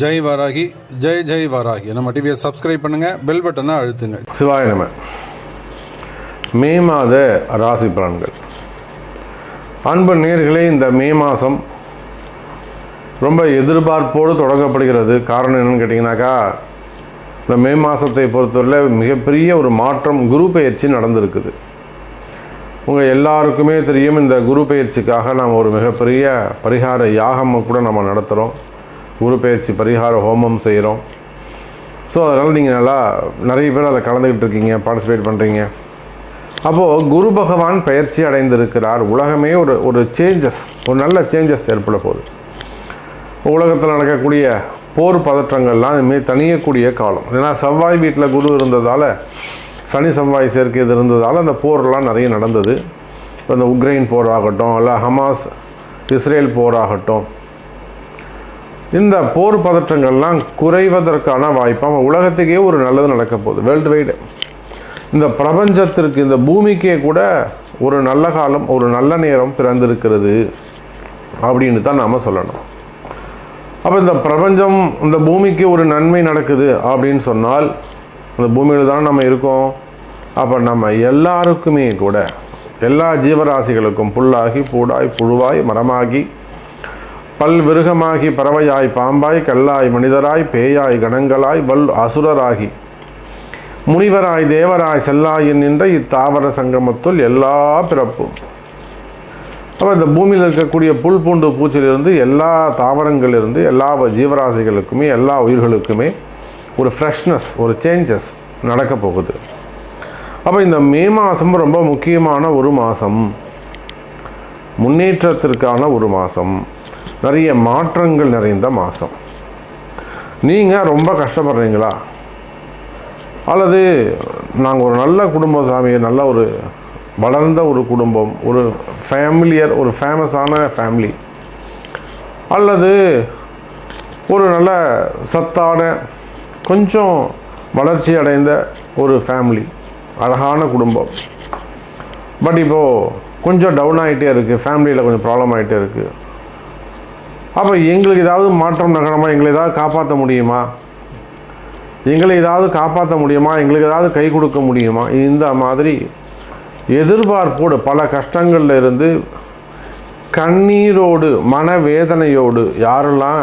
ஜெய் வாராகி, ஜெய் ஜெய் வாராகி. நம்ம டிவியை சப்ஸ்கிரைப் பண்ணுங்கள், பெல் பட்டனை அழுத்துங்க. சிவாய நம. மே மாத ராசி பலன்கள். அன்பு நேயர்களே, இந்த மே மாதம் ரொம்ப எதிர்பார்ப்போடு தொடங்கப்படுகிறது. காரணம் என்னென்னு கேட்டிங்கனாக்கா, இந்த மே மாதத்தை பொறுத்தவரையில் மிகப்பெரிய ஒரு மாற்றம், குரு பெயர்ச்சி நடந்திருக்குது. உங்கள் எல்லாருக்குமே தெரியும், இந்த குரு பெயர்ச்சிக்காக நாம் ஒரு மிகப்பெரிய பரிகார யாகம் கூட நம்ம நடத்துகிறோம். குரு பெயர்ச்சி பரிகார ஹோமம் செய்கிறோம். ஸோ அதனால் நீங்கள் நிறைய பேர் அதில் கலந்துக்கிட்டு இருக்கீங்க, பார்ட்டிசிபேட் பண்ணுறீங்க. அப்போது குரு பகவான் பெயர்ச்சி அடைந்திருக்கிறார். உலகமே ஒரு சேஞ்சஸ், ஒரு நல்ல சேஞ்சஸ் ஏற்பட போகுது. உலகத்தில் நடக்கக்கூடிய போர் பதற்றங்கள்லாம் இதுமாரி தணியக்கூடிய காலம். ஏன்னா செவ்வாய் வீட்டில் குரு இருந்ததால், சனி செவ்வாய் சேர்க்கை இது இருந்ததால் அந்த போரெலாம் நிறைய நடந்தது. இப்போ இந்த உக்ரைன் போர் ஆகட்டும், இல்லை ஹமாஸ் இஸ்ரேல் போர் ஆகட்டும், இந்த போர் பதற்றங்கள்லாம் குறைவதற்கான வாய்ப்பாக உலகத்துக்கே ஒரு நல்லது நடக்க போகுது. வேர்ல்டு வைடு, இந்த பிரபஞ்சத்திற்கு, இந்த பூமிக்கே கூட ஒரு நல்ல காலம், ஒரு நல்ல நேரம் பிறந்திருக்கிறது அப்படின்னு தான் நாம் சொல்லணும். அப்போ இந்த பிரபஞ்சம், இந்த பூமிக்கு ஒரு நன்மை நடக்குது அப்படின்னு சொன்னால், அந்த பூமியில் தானே நம்ம இருக்கோம். அப்போ நம்ம எல்லாருக்குமே கூட, எல்லா ஜீவராசிகளுக்கும், புல்லாகி பூடாய் புழுவாய் மரமாகி பல் விருகமாகி பறவையாய் பாம்பாய் கல்லாய் மனிதராய் பேயாய் கணங்களாய் வல் அசுரராகி முனிவராய் தேவராய் செல்லாயின் நின்ற இத்தாவர சங்கமத்துள் எல்லா பிறப்பும். அப்போ இந்த பூமியில் இருக்கக்கூடிய புல் பூண்டு பூச்சிலிருந்து, எல்லா தாவரங்களிலிருந்து, எல்லா ஜீவராசிகளுக்குமே, எல்லா உயிர்களுக்குமே ஒரு ஃப்ரெஷ்னஸ், ஒரு சேஞ்சஸ் நடக்க போகுது. அப்போ இந்த மே மாதம் ரொம்ப முக்கியமான ஒரு மாதம், முன்னேற்றத்திற்கான ஒரு மாதம், நிறைய மாற்றங்கள் நிறைந்த மாதம். நீங்கள் ரொம்ப கஷ்டப்படுறீங்களா, அல்லது நாங்கள் ஒரு நல்ல குடும்பம் சாமி, நல்ல ஒரு வளர்ந்த ஒரு குடும்பம், ஒரு ஃபேமிலியர், ஒரு ஃபேமஸான ஃபேமிலி, அல்லது ஒரு நல்ல சத்தான கொஞ்சம் வளர்ச்சி அடைந்த ஒரு ஃபேமிலி, அழகான குடும்பம், பட் இப்போது கொஞ்சம் டவுன் ஆகிட்டே இருக்குது, ஃபேமிலியில் கொஞ்சம் ப்ராப்ளம் ஆகிட்டே இருக்குது. அப்போ எங்களுக்கு ஏதாவது மாற்றம் நகரமா, எங்களை ஏதாவது காப்பாற்ற முடியுமா, எங்களுக்கு ஏதாவது கை கொடுக்க முடியுமா, இந்த மாதிரி எதிர்பார்ப்போடு பல கஷ்டங்களில் இருந்து கண்ணீரோடு மனவேதனையோடு யாரெல்லாம்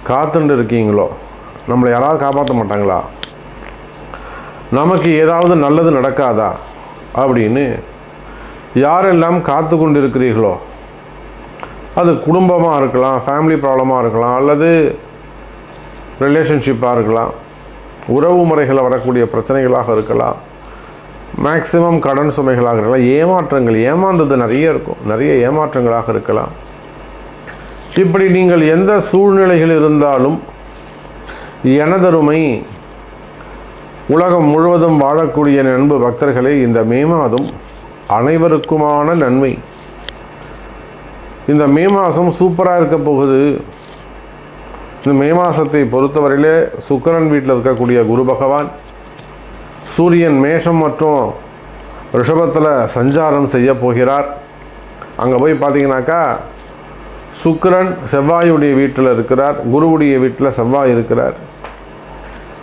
காத்துட்டு இருக்கீங்களோ, நம்மளை யாராவது காப்பாற்ற மாட்டாங்களா, நமக்கு ஏதாவது நல்லது நடக்காதா அப்படின்னு யாரெல்லாம் காத்து கொண்டு இருக்கிறீர்களோ, அது குடும்பமாக இருக்கலாம், ஃபேமிலி ப்ராப்ளமாக இருக்கலாம், அல்லது ரிலேஷன்ஷிப்பாக இருக்கலாம், உறவு முறைகளில் வரக்கூடிய பிரச்சனைகளாக இருக்கலாம், மேக்சிமம் கடன் சுமைகளாக இருக்கலாம், ஏமாற்றங்கள், ஏமாந்தது நிறைய இருக்கும், நிறைய ஏமாற்றங்களாக இருக்கலாம். இப்படி நீங்கள் எந்த சூழ்நிலைகள் இருந்தாலும், எனதருமை உலகம் முழுவதும் வாழக்கூடிய அன்பு பக்தர்களே, இந்த மே மாதம் அனைவருக்குமான நன்மை. இந்த மே மாதம் சூப்பராக இருக்க போகுது. இந்த மே மாதத்தை பொறுத்தவரையிலே சுக்கிரன் வீட்டில் இருக்கக்கூடிய குரு பகவான், சூரியன் மேஷம் மற்றும் ரிஷபத்தில் சஞ்சாரம் செய்ய போகிறார். அங்கே போய் பார்த்தீங்கன்னாக்கா சுக்கிரன் செவ்வாயுடைய வீட்டில் இருக்கிறார், குருவுடைய வீட்டில் செவ்வாய் இருக்கிறார்.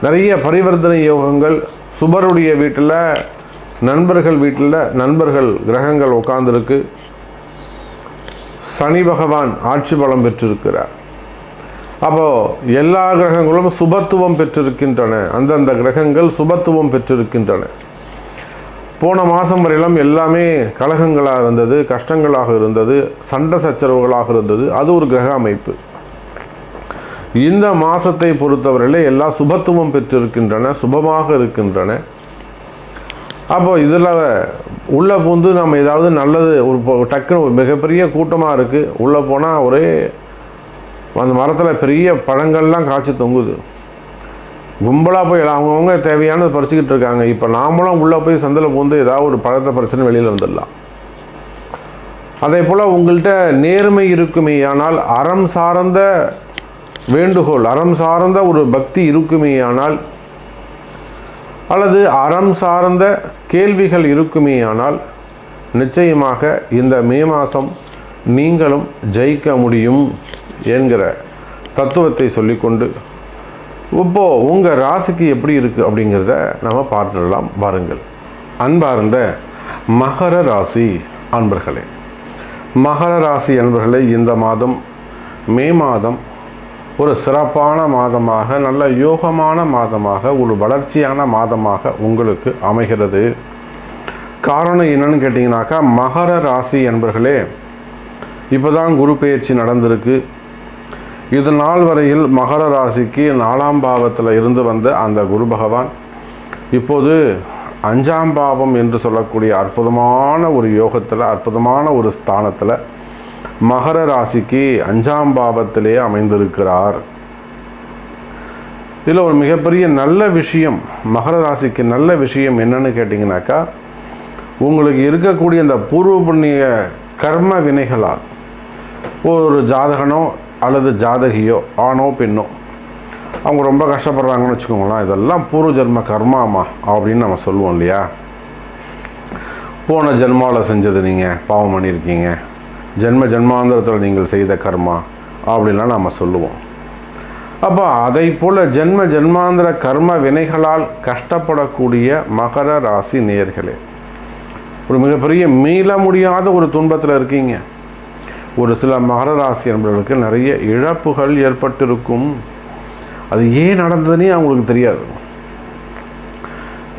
நிறைய பரிவர்த்தனை யோகங்கள், சுபருடைய வீட்டில் நண்பர்கள் கிரகங்கள் உட்கார்ந்துருக்கு. சனி பகவான் ஆட்சி பலம் பெற்றிருக்கிறார். அப்போது எல்லா கிரகங்களும் சுபத்துவம் பெற்றிருக்கின்றன, அந்தந்த கிரகங்கள் சுபத்துவம் பெற்றிருக்கின்றன. போன மாதம் வரையிலும் எல்லாமே கலகங்களாக இருந்தது, கஷ்டங்களாக இருந்தது, சண்டை சச்சரவுகளாக இருந்தது. அது ஒரு கிரக அமைப்பு. இந்த மாதத்தை பொறுத்தவரையில் எல்லா சுபத்துவம் பெற்றிருக்கின்றன, சுபமாக இருக்கின்றன. அப்போ இதில் உள்ளே பூந்து நம்ம ஏதாவது நல்லது, ஒரு டக்குன்னு ஒரு மிகப்பெரிய கூட்டமாக இருக்குது, உள்ளே போனால் ஒரே அந்த மரத்தில் பெரிய பழங்கள்லாம் காய்ச்சி தொங்குது, கும்பலாக போய் அவங்கவுங்க தேவையானது பறிச்சுக்கிட்டு இருக்காங்க. இப்போ நாமளும் உள்ளே போய் சந்தில் பூந்து ஏதாவது ஒரு பழத்தை பிரச்சனை வெளியில் வந்துடலாம். அதே போல் உங்கள்கிட்ட நேர்மை இருக்குமே ஆனால், அறம் சார்ந்த வேண்டுகோள், அறம் சார்ந்த ஒரு பக்தி இருக்குமே ஆனால், அல்லது அறம் சார்ந்த கேள்விகள் இருக்குமே ஆனால், நிச்சயமாக இந்த மே மாதம் நீங்களும் ஜெயிக்க முடியும் என்கிற தத்துவத்தை சொல்லிக்கொண்டு இப்போது உங்கள் ராசிக்கு எப்படி இருக்குது அப்படிங்கிறத நம்ம பார்த்துடலாம் வாருங்கள். அன்பார்ந்த மகர ராசி அன்பர்களே, மகர ராசி அன்பர்களே, இந்த மாதம் மே மாதம் ஒரு சிறப்பான மாதமாக, நல்ல யோகமான மாதமாக, ஒரு வளர்ச்சியான மாதமாக உங்களுக்கு அமைகிறது. காரணம் என்னன்னு கேட்டிங்கனாக்கா, மகர ராசி அன்பர்களே, இப்போ தான் குரு பெயர்ச்சி நடந்திருக்கு. இது நாள் வரையில் மகர ராசிக்கு 4ஆம் பாவத்தில் இருந்து வந்த அந்த குரு பகவான் இப்போது 5ஆம் பாவம் என்று சொல்லக்கூடிய அற்புதமான ஒரு யோகத்தில், அற்புதமான ஒரு ஸ்தானத்தில் மகர ராசிக்கு 5ஆம் பாவத்திலே அமைந்திருக்கிறார். இதில் ஒரு மிகப்பெரிய நல்ல விஷயம், மகர ராசிக்கு நல்ல விஷயம் என்னன்னு கேட்டிங்கனாக்கா, உங்களுக்கு இருக்கக்கூடிய இந்த பூர்வ புண்ணிய கர்ம வினைகளால் ஒரு ஜாதகனோ அல்லது ஜாதகியோ, ஆணோ பெண்ணோ, அவங்க ரொம்ப கஷ்டப்படுறாங்கன்னு வச்சுக்கோங்களேன். இதெல்லாம் பூர்வ ஜென்ம கர்மாமா அப்படின்னு நம்ம சொல்லுவோம் இல்லையா. போன ஜென்மாவில் செஞ்சது நீங்கள் பாவம் பண்ணியிருக்கீங்க, ஜென்மாந்திரத்தில் நீங்கள் செய்த கர்மா அப்படின்லாம் நம்ம சொல்லுவோம். அப்போ அதை போல் ஜென்மாந்திர கர்ம வினைகளால் கஷ்டப்படக்கூடிய மகர ராசி நேயர்களே, ஒரு மிகப்பெரிய மீள முடியாத ஒரு துன்பத்தில் இருக்கீங்க. ஒரு சில மகர ராசி என்பவர்களுக்கு நிறைய இழப்புகள் ஏற்பட்டிருக்கும். அது ஏன் நடந்ததுன்னே அவங்களுக்கு தெரியாது.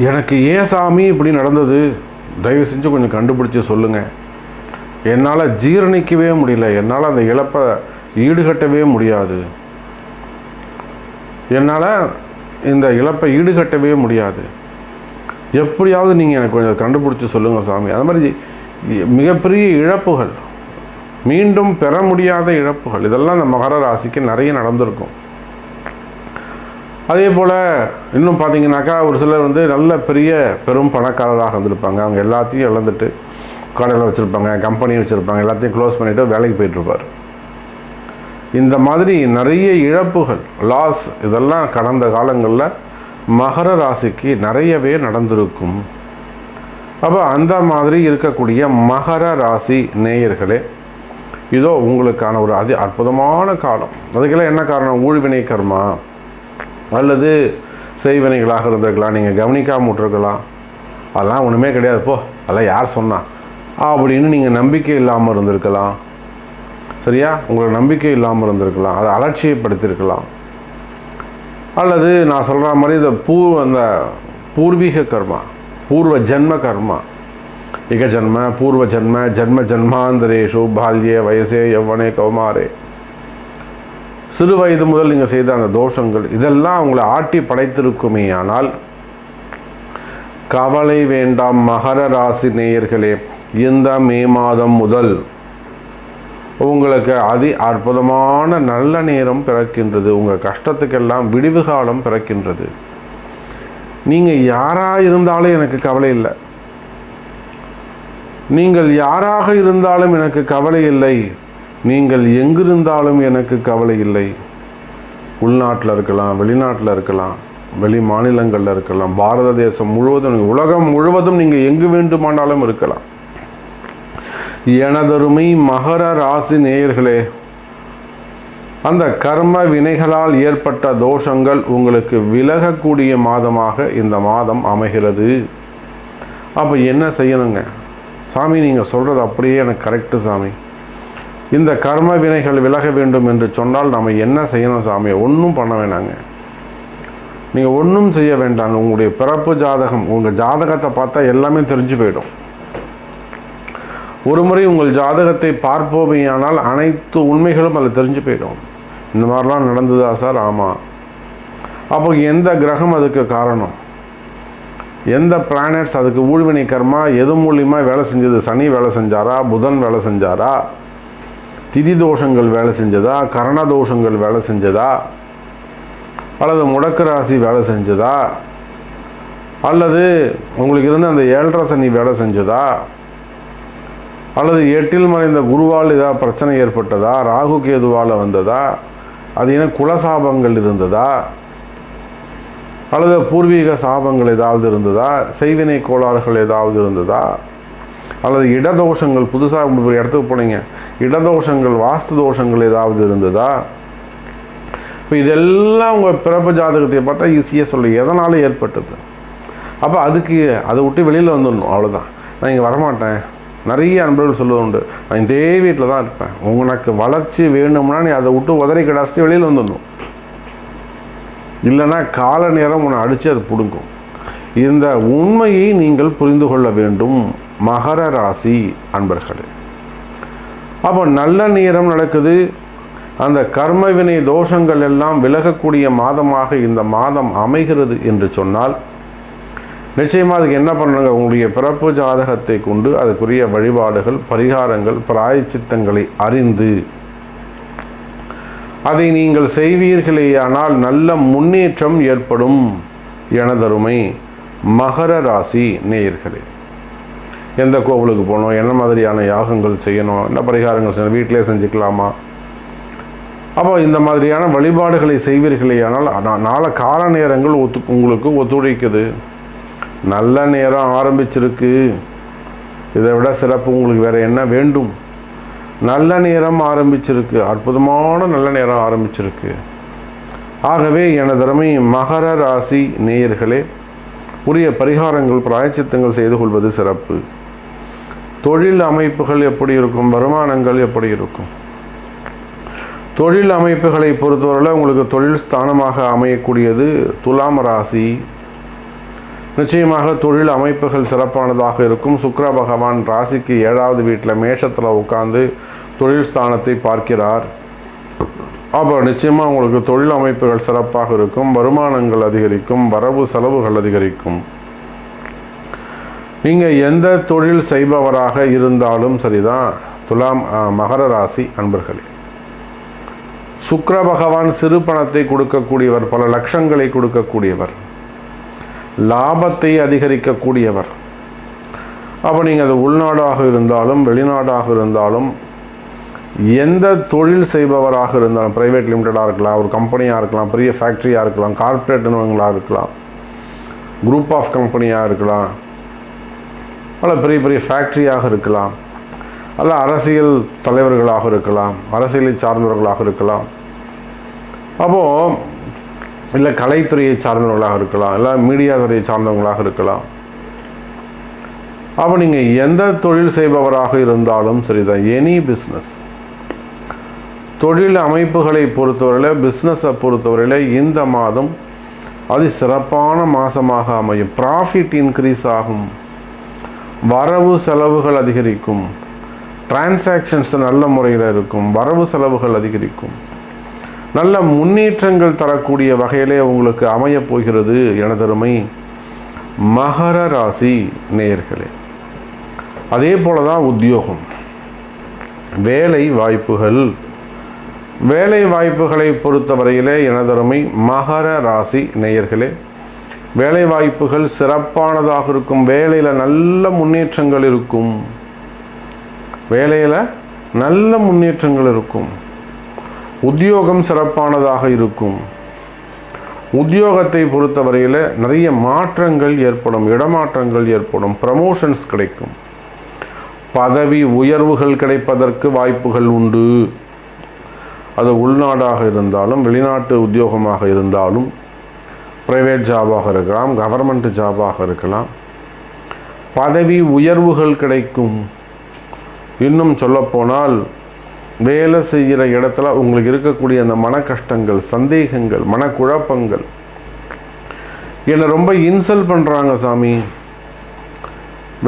எனக்கு ஏன் சாமி இப்படி நடந்தது, தயவு செஞ்சு கொஞ்சம் கண்டுபிடிச்சி சொல்லுங்கள், என்னால் ஜீரணிக்கவே முடியல, என்னால் அந்த இழப்பை ஈடுகட்டவே முடியாது, என்னால் இந்த இழப்பை ஈடுகட்டவே முடியாது, எப்படியாவது நீங்கள் எனக்கு கொஞ்சம் கண்டுபிடிச்சி சொல்லுங்கள் சாமி. அது மாதிரி மிகப்பெரிய இழப்புகள், மீண்டும் பெற முடியாத இழப்புகள், இதெல்லாம் இந்த மகர ராசிக்கு நிறைய நடந்திருக்கும். அதே போல் இன்னும் பார்த்தீங்கன்னாக்கா, ஒரு சிலர் நல்ல பெரிய பெரும் பணக்காரராக இருந்திருப்பாங்க. அவங்க எல்லாத்தையும் இழந்துட்டு கடையில் வச்சுருப்பாங்க, கம்பெனி வச்சுருப்பாங்க, எல்லாத்தையும் க்ளோஸ் பண்ணிவிட்டு வேலைக்கு போயிட்டுருப்பார். இந்த மாதிரி நிறைய இழப்புகள், லாஸ், இதெல்லாம் கடந்த காலங்களில் மகர ராசிக்கு நிறையவே நடந்திருக்கும். அப்போ அந்த மாதிரி இருக்கக்கூடிய மகர ராசி நேயர்களே, இதோ உங்களுக்கான ஒரு அற்புதமான காலம். அதுக்கெல்லாம் என்ன காரணம்? ஊழ்வினை கர்மா அல்லது செய்வினைகளாக இருந்திருக்கலாம், நீங்கள் கவனிக்காமல் விட்டுருக்கலாம், அதெல்லாம் ஒன்றுமே கிடையாது போ, அதெல்லாம் யார் சொன்னா அப்படின்னு நீங்கள் நம்பிக்கை இல்லாமல் இருந்திருக்கலாம். சரியா? உங்களுக்கு நம்பிக்கை இல்லாமல் இருந்திருக்கலாம், அதை அலட்சியப்படுத்தியிருக்கலாம். அல்லது நான் சொல்கிற மாதிரி அந்த பூர்வீக கர்மா, பூர்வ ஜென்ம கர்மா, இக ஜன்ம பூர்வ ஜன்ம ஜன்ம ஜன்மாந்தரேஷு பால்யே வயசே யௌவனே கௌமாரே, சிறு வயது முதல் நீங்கள் செய்த அந்த தோஷங்கள் இதெல்லாம் உங்களை ஆட்டி படைத்திருக்குமே. ஆனால் கவலை வேண்டாம் மகர ராசி நேயர்களே, இந்த மே மாதம் முதல் உங்களுக்கு அற்புதமான நல்ல நேரம் பிறக்கின்றது. உங்கள் கஷ்டத்துக்கெல்லாம் விடிவு காலம் பிறக்கின்றது. நீங்கள் யாராக இருந்தாலும் எனக்கு கவலை இல்லை, நீங்கள் யாராக இருந்தாலும் எனக்கு கவலை இல்லை, நீங்கள் எங்கிருந்தாலும் எனக்கு கவலை இல்லை. உள்நாட்டில் இருக்கலாம், வெளிநாட்டில் இருக்கலாம், வெளி மாநிலங்களில் இருக்கலாம், பாரத தேசம் முழுவதும், உலகம் முழுவதும் நீங்கள் எங்கு வேண்டுமானாலும் இருக்கலாம். எனதருமை மகர ராசி நேயர்களே, அந்த கர்ம வினைகளால் ஏற்பட்ட தோஷங்கள் உங்களுக்கு விலகக்கூடிய மாதமாக இந்த மாதம் அமைகிறது. அப்போ என்ன செய்யணுங்க சாமி? நீங்கள் சொல்கிறது அப்படியே எனக்கு கரெக்டு சாமி. இந்த கர்ம வினைகள் விலக வேண்டும் என்று சொன்னால் நம்ம என்ன செய்யணும் சாமி? ஒன்றும் பண்ண வேண்டாங்க, நீங்கள் ஒன்றும் செய்ய வேண்டாங்க. உங்களுடைய பிறப்பு ஜாதகம், உங்கள் ஜாதகத்தை பார்த்தா எல்லாமே தெரிஞ்சு போயிடும். ஒரு முறை உங்கள் ஜாதகத்தை பார்ப்போமேயானால் அனைத்து உண்மைகளும் அதில் தெரிஞ்சு போயிடும். இந்த மாதிரிலாம் நடந்ததா சார்? ஆமாம். அப்போ எந்த கிரகம் அதுக்கு காரணம், எந்த பிளானட்ஸ் அதுக்கு ஊழ்வினை கர்மா எது மூலியமாக வேலை செஞ்சது? சனி வேலை செஞ்சாரா, புதன் வேலை செஞ்சாரா, திதி தோஷங்கள் வேலை செஞ்சதா, கரண தோஷங்கள் வேலை செஞ்சதா, அல்லது முடக்கு ராசி வேலை செஞ்சதா, அல்லது உங்களுக்கு இருந்த அந்த 7.5 சனி வேலை செஞ்சதா, அல்லது 8இல் மறைந்த குருவால் ஏதாவது பிரச்சனை ஏற்பட்டதா, ராகு கேதுவால் வந்ததா, அது என்ன குலசாபங்கள் இருந்ததா, அல்லது பூர்வீக சாபங்கள் ஏதாவது இருந்ததா, செய்வினை கோளாறுகள் ஏதாவது இருந்ததா, அல்லது இடதோஷங்கள், புதுசாக ஒரு இடத்துக்கு போனீங்க, இடதோஷங்கள், வாஸ்து தோஷங்கள் ஏதாவது இருந்ததா, இப்போ இதெல்லாம் உங்கள் பிறப்பு ஜாதகத்தை பார்த்தா ஈஸியாக சொல்லு எதனால் ஏற்பட்டது. அப்போ அதுக்கு அதை விட்டு வெளியில் வந்துடணும், அவ்வளோதான். நான் இங்கே வரமாட்டேன். நிறைய அன்பர்கள் சொல்லுவது உண்டு, நான் இதே வீட்டில் தான் இருப்பேன். உனக்கு வளர்ச்சி வேணும்னா நீ அதை விட்டு உதறி கிடாச்சிட்டு வெளியில் வந்துடணும். இல்லைன்னா கால நேரம் உன்னை அடித்து அது பிடுங்கும். இந்த உண்மையை நீங்கள் புரிந்து கொள்ள வேண்டும் மகர ராசி அன்பர்களே. அப்போ நல்ல நேரம் நடக்குது. அந்த கர்மவினை தோஷங்கள் எல்லாம் விலகக்கூடிய மாதமாக இந்த மாதம் அமைகிறது என்று சொன்னால் நிச்சயமாக அதுக்கு என்ன பண்ணுங்க, உங்களுடைய பிறப்பு ஜாதகத்தை கொண்டு அதுக்குரிய வழிபாடுகள், பரிகாரங்கள், பிராயச்சித்தங்களை அறிந்து அதை நீங்கள் செய்வீர்களேயானால் நல்ல முன்னேற்றம் ஏற்படும். எனதருமை மகர ராசி நேயர்களே, எந்த கோவிலுக்கு போகணும், என்ன மாதிரியான யாகங்கள் செய்யணும், என்ன பரிகாரங்கள் செய்யணும், வீட்டிலே செஞ்சுக்கலாமா? அப்போ இந்த மாதிரியான வழிபாடுகளை செய்வீர்களேயானால் நாளை கால நேரங்கள் உங்களுக்கு ஒத்துழைக்குது. நல்ல நேரம் ஆரம்பிச்சிருக்கு. இதை விட சிறப்பு உங்களுக்கு வேறு என்ன வேண்டும்? நல்ல நேரம் ஆரம்பிச்சிருக்கு, அற்புதமான நல்ல நேரம் ஆரம்பிச்சிருக்கு. ஆகவே எனதருமை மகர ராசி நேயர்களே, உரிய பரிகாரங்கள், பிராயச்சித்தங்கள் செய்து கொள்வது சிறப்பு. தொழில் அமைப்புகள் எப்படி இருக்கும், வருமானங்கள் எப்படி இருக்கும்? தொழில் அமைப்புகளை பொறுத்தவரையில் உங்களுக்கு தொழில் ஸ்தானமாக அமையக்கூடியது துலாம் ராசி. நிச்சயமாக தொழில் அமைப்புகள் சிறப்பானதாக இருக்கும். சுக்கிர பகவான் ராசிக்கு 7வது வீட்டில் மேஷத்தில் உட்கார்ந்து தொழில் ஸ்தானத்தை பார்க்கிறார். அப்போ நிச்சயமாக உங்களுக்கு தொழில் அமைப்புகள் சிறப்பாக இருக்கும். வருமானங்கள் அதிகரிக்கும், வரவு செலவுகள் அதிகரிக்கும். நீங்கள் எந்த தொழில் செய்பவராக இருந்தாலும் சரிதான் மகர ராசி அன்பர்களே. சுக்கிர பகவான் சிறு பணத்தை கொடுக்கக்கூடியவர், பல லட்சங்களை கொடுக்கக்கூடியவர், லாபத்தை அதிகரிக்கக்கூடியவர். அப்போ நீங்கள் அது உள்நாடாக இருந்தாலும் வெளிநாடாக இருந்தாலும் எந்த தொழில் செய்பவராக இருந்தாலும், ப்ரைவேட் லிமிட்டடாக இருக்கலாம், ஒரு கம்பெனியாக இருக்கலாம், பெரிய ஃபேக்ட்ரியாக இருக்கலாம், கார்ப்பரேட் நிறுவனங்களாக இருக்கலாம், குரூப் ஆஃப் கம்பெனியாக இருக்கலாம், அல்ல பெரிய பெரிய ஃபேக்ட்ரியாக இருக்கலாம், அல்ல அரசியல் தலைவர்களாக இருக்கலாம், அரசியலை சார்ந்தவர்களாக இருக்கலாம், அப்போது இல்லை கலைத்துறையை சார்ந்தவர்களாக இருக்கலாம், இல்லை மீடியா துறையை சார்ந்தவங்களாக இருக்கலாம். அப்போ நீங்கள் எந்த தொழில் செய்பவராக இருந்தாலும் சரிதான், எனி பிஸ்னஸ், தொழில் அமைப்புகளை பொறுத்தவரையில், பிஸ்னஸை பொறுத்தவரையில் இந்த மாதம் அது சிறப்பான மாதமாக அமையும். ப்ராஃபிட் இன்க்ரீஸ் ஆகும், வரவு செலவுகள் அதிகரிக்கும், டிரான்சாக்ஷன்ஸ் நல்ல முறையில் இருக்கும், வரவு செலவுகள் அதிகரிக்கும், நல்ல முன்னேற்றங்கள் தரக்கூடிய வகையிலே உங்களுக்கு அமையப் போகிறது எனதருமை மகர ராசி நேயர்களே. அதே போல தான் உத்தியோகம், வேலை வாய்ப்புகள், வேலை வாய்ப்புகளை பொறுத்தவரையிலே எனதருமை மகர ராசி நேயர்களே, வேலை வாய்ப்புகள் சிறப்பானதாக இருக்கும். வேலையில் நல்ல முன்னேற்றங்கள் இருக்கும், வேலையில் நல்ல முன்னேற்றங்கள் இருக்கும். உத்தியோகம் சிறப்பானதாக இருக்கும். உத்தியோகத்தை பொறுத்தவரையில் நிறைய மாற்றங்கள் ஏற்படும், இடமாற்றங்கள் ஏற்படும், ப்ரமோஷன்ஸ் கிடைக்கும், பதவி உயர்வுகள் கிடைப்பதற்கு வாய்ப்புகள் உண்டு. அது உள்நாடாக இருந்தாலும் வெளிநாட்டு உத்தியோகமாக இருந்தாலும், ப்ரைவேட் ஜாபாக இருக்கலாம், கவர்மெண்ட் ஜாபாக இருக்கலாம், பதவி உயர்வுகள் கிடைக்கும். இன்னும் சொல்லப்போனால் வேலை செய்கிற இடத்துல உங்களுக்கு இருக்கக்கூடிய அந்த மன கஷ்டங்கள், சந்தேகங்கள், மனக்குழப்பங்கள், என்னை ரொம்ப இன்சல்ட் பண்ணுறாங்க சாமி,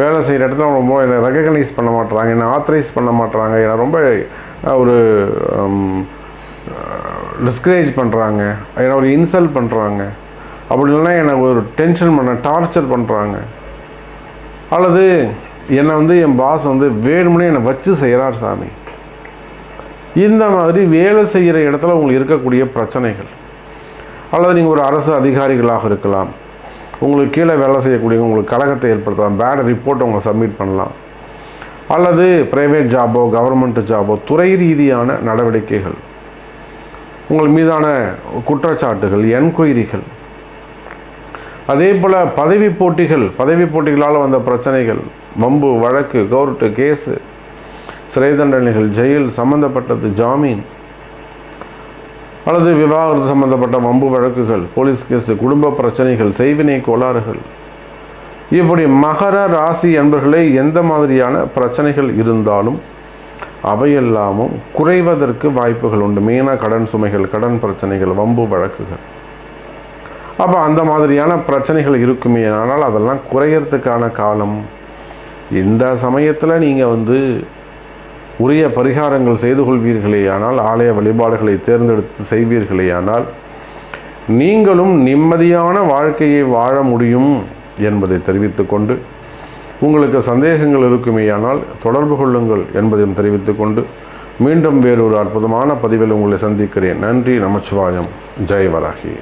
வேலை செய்கிற இடத்துல ரொம்ப என்னை ரெகக்னைஸ் பண்ண மாட்டுறாங்க, என்னை ஆத்தரைஸ் பண்ண மாட்டுறாங்க, என்னை ரொம்ப ஒரு டிஸ்கரேஜ் பண்ணுறாங்க, என்னை ஒரு இன்சல்ட் பண்ணுறாங்க, அப்படி இல்லைன்னா என்னை ஒரு டென்ஷன் பண்ண டார்ச்சர் பண்ணுறாங்க, அல்லது என்னை என் பாஸ் வேணும்னே என்னை வச்சு செய்கிறார் சாமி. இந்த மாதிரி வேலை செய்கிற இடத்துல உங்களுக்கு இருக்கக்கூடிய பிரச்சனைகள், அல்லது நீங்கள் ஒரு அரசு அதிகாரிகளாக இருக்கலாம், உங்களுக்கு கீழே வேலை செய்யக்கூடியவங்க உங்களுக்கு கலகத்தை ஏற்படுத்தலாம், பேட் ரிப்போர்ட் அவங்க சப்மிட் பண்ணலாம், அல்லது ப்ரைவேட் ஜாபோ கவர்மெண்ட் ஜாபோ துறை ரீதியான நடவடிக்கைகள், உங்கள் மீதான குற்றச்சாட்டுகள், என்கொயரிகள், அதே போல் பதவி போட்டிகளால் வந்த பிரச்சனைகள், வம்பு வழக்கு, கோர்ட்டு கேஸு, சிறை தண்டனைகள், ஜெயில் சம்பந்தப்பட்டது, ஜாமீன், அல்லது விவாகரத்து சம்பந்தப்பட்ட வம்பு வழக்குகள், போலீஸ் கேஸு, குடும்ப பிரச்சனைகள், செய்வினை கோளாறுகள், இப்படி மகர ராசி அன்பர்களே எந்த மாதிரியான பிரச்சனைகள் இருந்தாலும் அவையெல்லாமும் குறைவதற்கு வாய்ப்புகள் உண்டு. மெயினாக கடன் சுமைகள், கடன் பிரச்சனைகள், வம்பு வழக்குகள். அப்போ அந்த மாதிரியான பிரச்சனைகள் இருக்குமே, ஆனால் அதெல்லாம் குறையறதுக்கான காலம். இந்த சமயத்தில் நீங்கள் உரிய பரிகாரங்கள் செய்து கொள்வீர்களே ஆனால், ஆலய வழிபாடுகளை தேர்ந்தெடுத்து செய்வீர்களே ஆனால், நீங்களும் நிம்மதியான வாழ்க்கையை வாழ முடியும் என்பதை தெரிவித்துக்கொண்டு, உங்களுக்கு சந்தேகங்கள் இருக்குமேயானால் தொடர்பு கொள்ளுங்கள் என்பதையும் தெரிவித்துக்கொண்டு, மீண்டும் வேறொரு அற்புதமான பதிவில் உங்களை சந்திக்கிறேன். நன்றி. நமச்சிவாயம். ஜெய் வராகி.